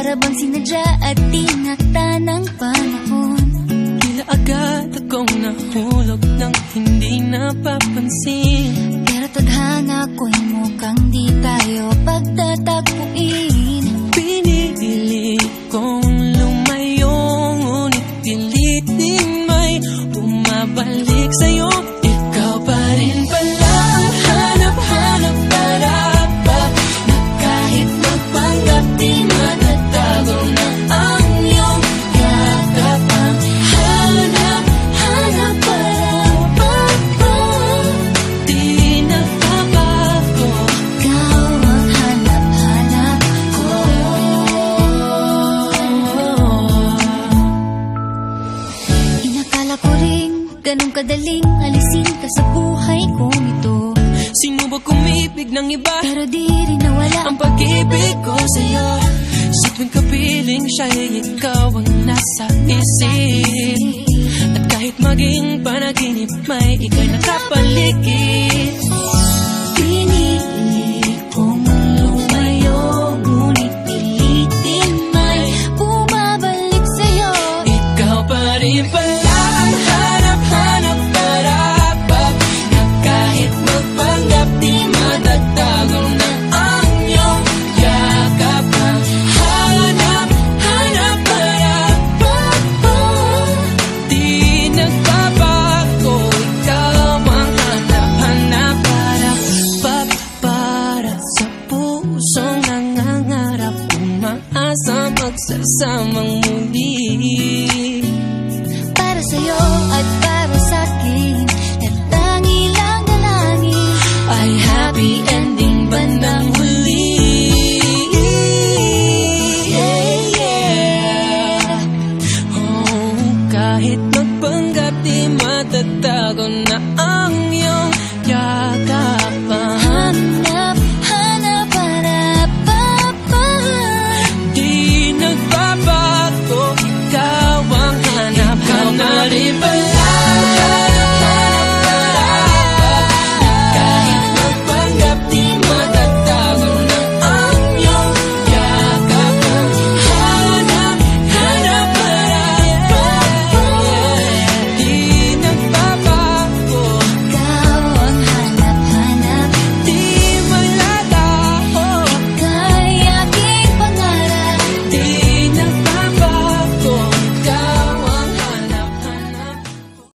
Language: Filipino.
para bang sinadya at tinakda ng panahon. Tila agad akong nahulog nang hindi napapansin. Pero tadhana ko'y mukhang di tayo pagtatagpuin. Pinili kong lumayo, ngunit pilit din may bumabalik sa'yo. Ikaw pa rin pala, hanap-hanap para na kahit magpanggap di matatago na ang iyong yakap. Ang hanap-hanap para di nagbabago. Ikaw ang hanap-hanap ko. Inakala ko ring ganun kadaling alisin ka sa buhay kong ito. Sinubok umibig ng iba, Pero di rin nawala ang pag-ibig ko sa'yo. Sa tuwing kapiling siya'y ikaw ang nasa isip. At kahit maging panaginip, may ika'y nakapaligid. pinili kong lumayo, ngunit pilitin may bumabalik sa'yo. Ikaw pa rin pala ang hanap-hanap para na kahit magpanggap di matatago na ang iyong yakap. Ang hanap-hanap para di nagbabago. Ikaw ang hanap-hanap para sa pusong nangangarap, umaasa magsasamang muli. Para sa'yo at para sa'kin, natangi lang dalangin Ay happy ending bandang huli. Oh, kahit magpanggap di matatago na ang